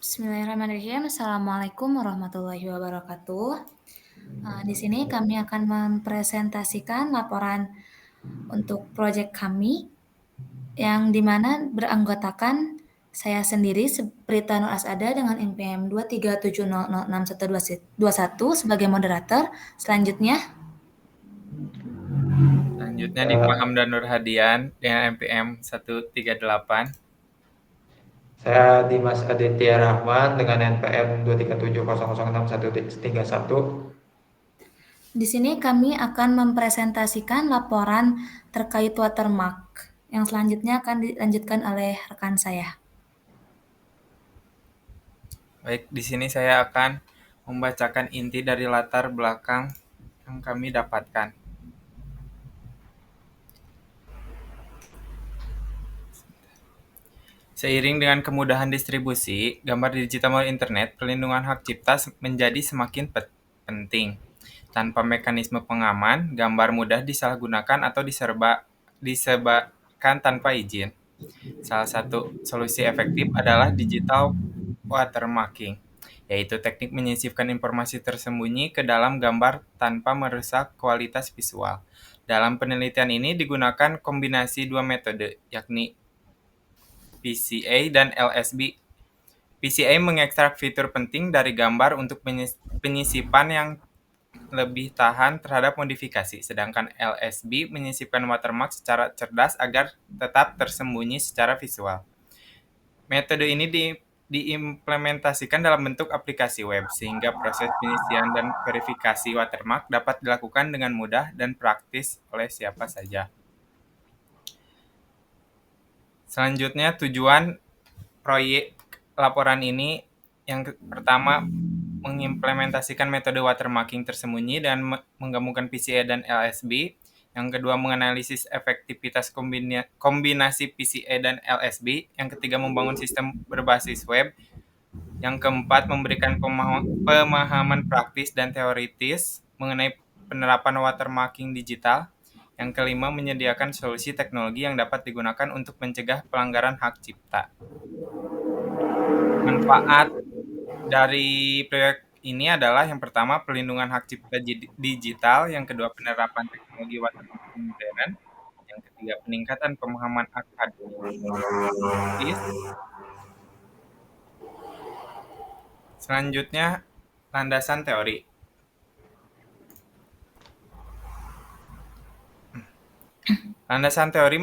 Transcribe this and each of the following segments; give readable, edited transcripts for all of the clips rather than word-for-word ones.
Bismillahirrahmanirrahim. Assalamualaikum warahmatullahi wabarakatuh. Di sini kami akan mempresentasikan laporan untuk proyek kami yang dimana beranggotakan saya sendiri Prita Nur Asada dengan NPM 237006121 sebagai moderator. Selanjutnya, Selanjutnya Eh, Hamdan Nur Hadian dengan NPM 138. saya Dimas Aditya Rahman dengan NPM 237006131. di sini kami akan mempresentasikan laporan terkait watermark. Yang selanjutnya akan dilanjutkan oleh rekan saya. Baik, di sini saya akan membacakan inti dari latar belakang yang kami dapatkan. Seiring dengan kemudahan distribusi gambar digital melalui internet, perlindungan hak cipta menjadi semakin penting. Tanpa mekanisme pengaman, gambar mudah disalahgunakan atau disebarkan tanpa izin. Salah satu solusi efektif adalah digital watermarking, yaitu teknik menyisipkan informasi tersembunyi ke dalam gambar tanpa merusak kualitas visual. Dalam penelitian ini digunakan kombinasi dua metode, yakni PCA dan LSB. PCA mengekstrak fitur penting dari gambar untuk penyisipan yang lebih tahan terhadap modifikasi, sedangkan LSB menyisipkan watermark secara cerdas agar tetap tersembunyi secara visual. Metode ini diimplementasikan dalam bentuk aplikasi web, sehingga proses penyisian dan verifikasi watermark dapat dilakukan dengan mudah dan praktis oleh siapa saja. Selanjutnya, tujuan proyek laporan ini yang pertama mengimplementasikan metode watermarking tersembunyi dan menggabungkan PCA dan LSB. Yang kedua, menganalisis efektivitas kombinasi PCA dan LSB. Yang ketiga, membangun sistem berbasis web. Yang keempat, memberikan pemahaman praktis dan teoritis mengenai penerapan watermarking digital. Yang kelima, menyediakan solusi teknologi yang dapat digunakan untuk mencegah pelanggaran hak cipta. Manfaat dari proyek ini adalah yang pertama perlindungan hak cipta digital, yang kedua penerapan teknologi watermarking modern, yang ketiga peningkatan pemahaman akademis. Selanjutnya landasan teori. Landasan teori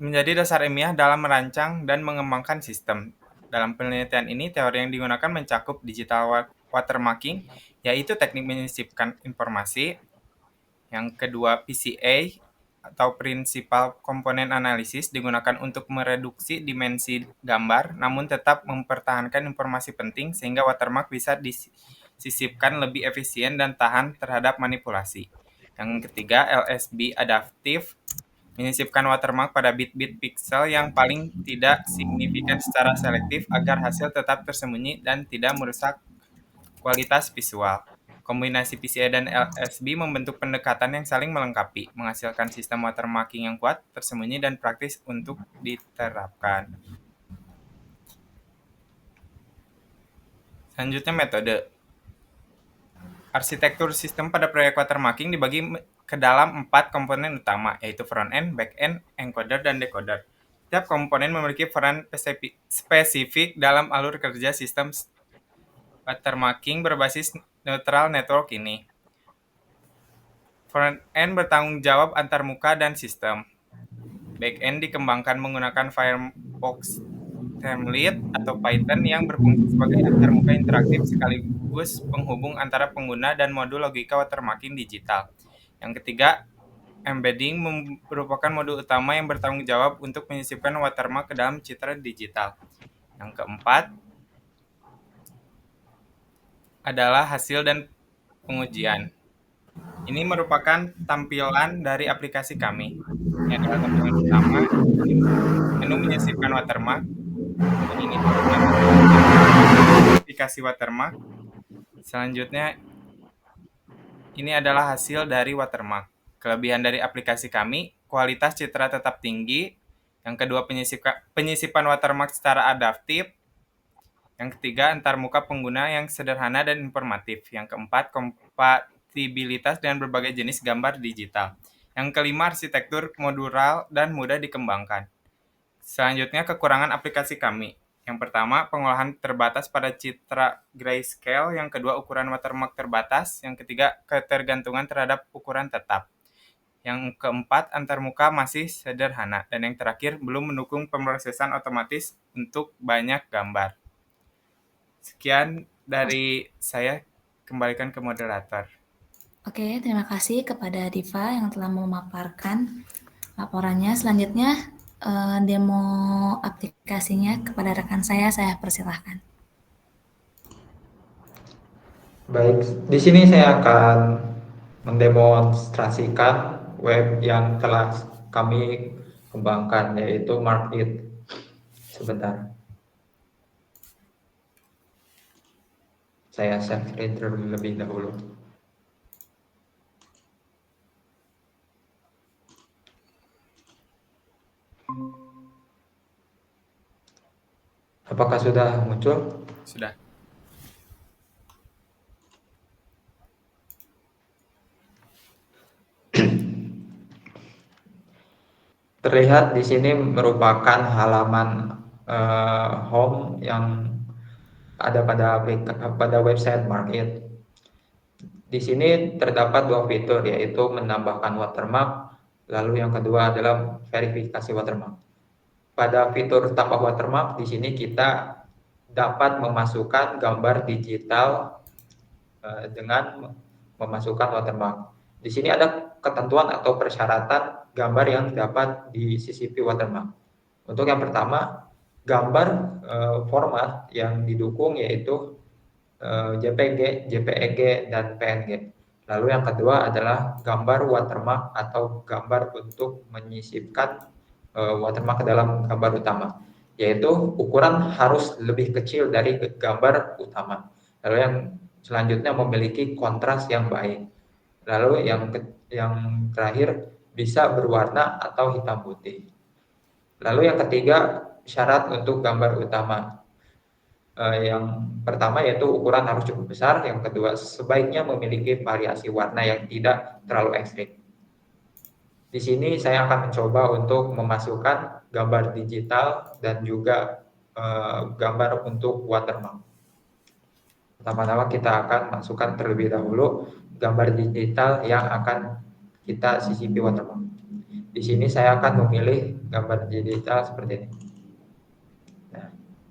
menjadi dasar ilmiah dalam merancang dan mengembangkan sistem. Dalam penelitian ini, teori yang digunakan mencakup digital watermarking, yaitu teknik menyisipkan informasi. Yang kedua, PCA atau Principal Component Analysis digunakan untuk mereduksi dimensi gambar, namun tetap mempertahankan informasi penting sehingga watermark bisa disisipkan lebih efisien dan tahan terhadap manipulasi. Yang ketiga, LSB Adaptive menyisipkan watermark pada bit-bit pixel yang paling tidak signifikan secara selektif agar hasil tetap tersembunyi dan tidak merusak kualitas visual. Kombinasi PCA dan LSB membentuk pendekatan yang saling melengkapi, menghasilkan sistem watermarking yang kuat, tersembunyi, dan praktis untuk diterapkan. Selanjutnya metode. Arsitektur sistem pada proyek watermarking dibagi ke dalam 4 komponen utama, yaitu front-end, back-end, encoder, dan decoder. Setiap komponen memiliki peran spesifik dalam alur kerja sistem watermarking berbasis neutral network ini. Front-end bertanggung jawab antarmuka dan sistem. Back-end dikembangkan menggunakan Firefox Template atau Python yang berfungsi sebagai antarmuka interaktif sekaligus penghubung antara pengguna dan modul logika watermarking digital. Yang ketiga, embedding merupakan modul utama yang bertanggung jawab untuk menyisipkan watermark ke dalam citra digital. Yang keempat adalah hasil dan pengujian. Ini merupakan tampilan dari aplikasi kami. Ini adalah tampilan utama, menu menyisipkan watermark, dan ini tampilan aplikasi watermark. Selanjutnya, ini adalah hasil dari watermark. Kelebihan dari aplikasi kami, kualitas citra tetap tinggi. Yang kedua, penyisipan watermark secara adaptif. Yang ketiga, antarmuka pengguna yang sederhana dan informatif. Yang keempat, kompatibilitas dengan berbagai jenis gambar digital. Yang kelima, arsitektur modular dan mudah dikembangkan. Selanjutnya, kekurangan aplikasi kami. Yang pertama, pengolahan terbatas pada citra grayscale. Yang kedua, ukuran watermark terbatas. Yang ketiga, ketergantungan terhadap ukuran tetap. Yang keempat, antarmuka masih sederhana. Dan yang terakhir, belum mendukung pemrosesan otomatis untuk banyak gambar. Sekian dari saya, kembalikan ke moderator. Oke, terima kasih kepada Diva yang telah memaparkan laporannya. Selanjutnya, demo aplikasinya kepada rekan saya persilahkan. Baik, di sini saya akan mendemonstrasikan web yang telah kami kembangkan, yaitu Markit. Sebentar. Saya share screen terlebih dahulu. Apakah sudah muncul? Sudah. Terlihat di sini merupakan halaman home yang ada pada website Markit. Di sini terdapat dua fitur, yaitu menambahkan watermark, lalu yang kedua adalah verifikasi watermark. Pada fitur tambah watermark, di sini kita dapat memasukkan gambar digital dengan memasukkan watermark. Di sini ada ketentuan atau persyaratan gambar yang dapat disisipi watermark. Untuk yang pertama, gambar format yang didukung yaitu JPG, JPEG, dan PNG. Lalu yang kedua adalah gambar watermark atau gambar untuk menyisipkan watermark ke dalam gambar utama, yaitu ukuran harus lebih kecil dari gambar utama. Lalu yang selanjutnya memiliki kontras yang baik. Lalu yang terakhir bisa berwarna atau hitam putih. Lalu yang ketiga, syarat untuk gambar utama. Yang pertama yaitu ukuran harus cukup besar, yang kedua sebaiknya memiliki variasi warna yang tidak terlalu ekstrim. Di sini saya akan mencoba untuk memasukkan gambar digital dan juga gambar untuk watermark. Pertama-tama kita akan masukkan terlebih dahulu gambar digital yang akan kita sisipi watermark. Di sini saya akan memilih gambar digital seperti ini.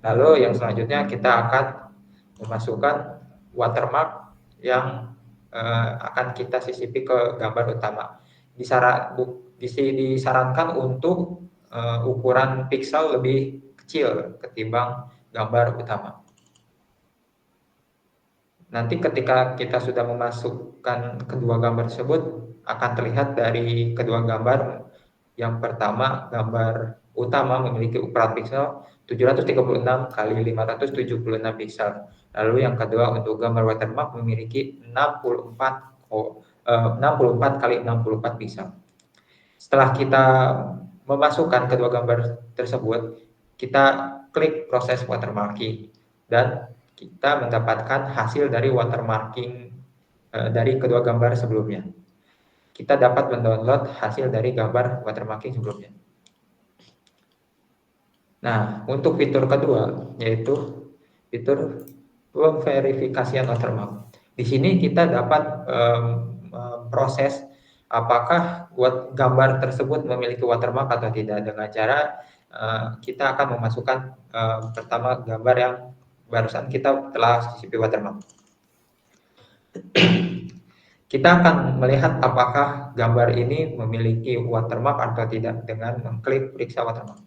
Lalu yang selanjutnya kita akan memasukkan watermark yang akan kita sisipi ke gambar utama. Disarankan untuk ukuran pixel lebih kecil ketimbang gambar utama. Nanti ketika kita sudah memasukkan kedua gambar tersebut, akan terlihat dari kedua gambar. Yang pertama, gambar utama memiliki ukuran pixel 736 kali 576 pixel. Lalu yang kedua untuk gambar watermark memiliki 64 kali 64 pixel. Setelah kita memasukkan kedua gambar tersebut, kita klik proses watermarking dan kita mendapatkan hasil dari watermarking dari kedua gambar sebelumnya. Kita dapat mendownload hasil dari gambar watermarking sebelumnya. Nah, untuk fitur kedua, yaitu fitur pemverifikasian watermark. Di sini kita dapat proses apakah gambar tersebut memiliki watermark atau tidak, dengan cara kita akan memasukkan pertama gambar yang barusan kita telah sisipi watermark. Kita akan melihat apakah gambar ini memiliki watermark atau tidak dengan mengklik periksa watermark.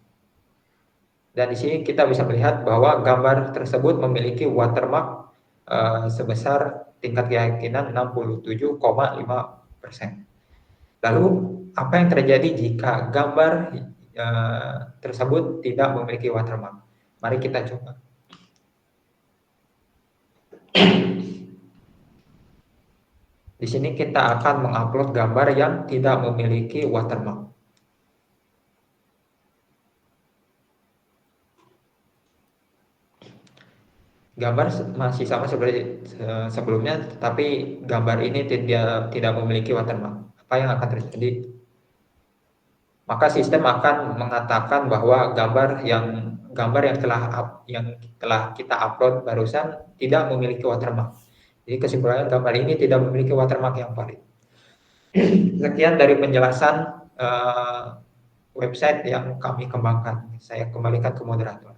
Dan di sini kita bisa melihat bahwa gambar tersebut memiliki watermark sebesar tingkat keyakinan 67,5%. Lalu apa yang terjadi jika gambar tersebut tidak memiliki watermark? Mari kita coba. Di sini kita akan mengupload gambar yang tidak memiliki watermark. gambar masih sama seperti sebelumnya, tetapi gambar ini tidak memiliki watermark. Apa yang akan terjadi? Maka sistem akan mengatakan bahwa gambar yang telah kita upload barusan tidak memiliki watermark. Jadi kesimpulannya gambar ini tidak memiliki watermark yang valid. Sekian dari penjelasan website yang kami kembangkan. Saya kembalikan ke moderator.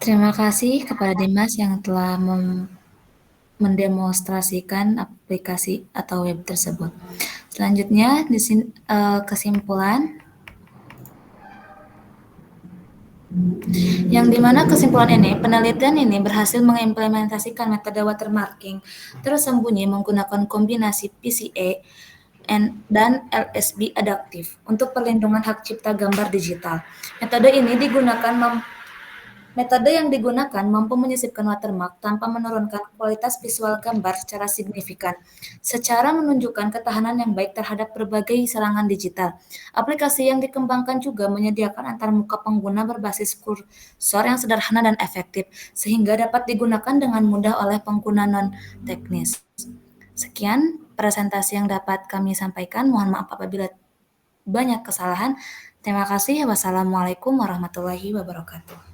Terima kasih kepada Dimas yang telah mendemonstrasikan aplikasi atau web tersebut. Selanjutnya, kesimpulan. Yang dimana kesimpulan ini, penelitian ini berhasil mengimplementasikan metode watermarking tersembunyi menggunakan kombinasi PCA dan LSB adaptif untuk perlindungan hak cipta gambar digital. Metode yang digunakan mampu menyisipkan watermark tanpa menurunkan kualitas visual gambar secara signifikan, secara menunjukkan ketahanan yang baik terhadap berbagai serangan digital. Aplikasi yang dikembangkan juga menyediakan antarmuka pengguna berbasis kursor yang sederhana dan efektif, sehingga dapat digunakan dengan mudah oleh pengguna non-teknis. Sekian presentasi yang dapat kami sampaikan. Mohon maaf apabila banyak kesalahan. Terima kasih. Wassalamualaikum warahmatullahi wabarakatuh.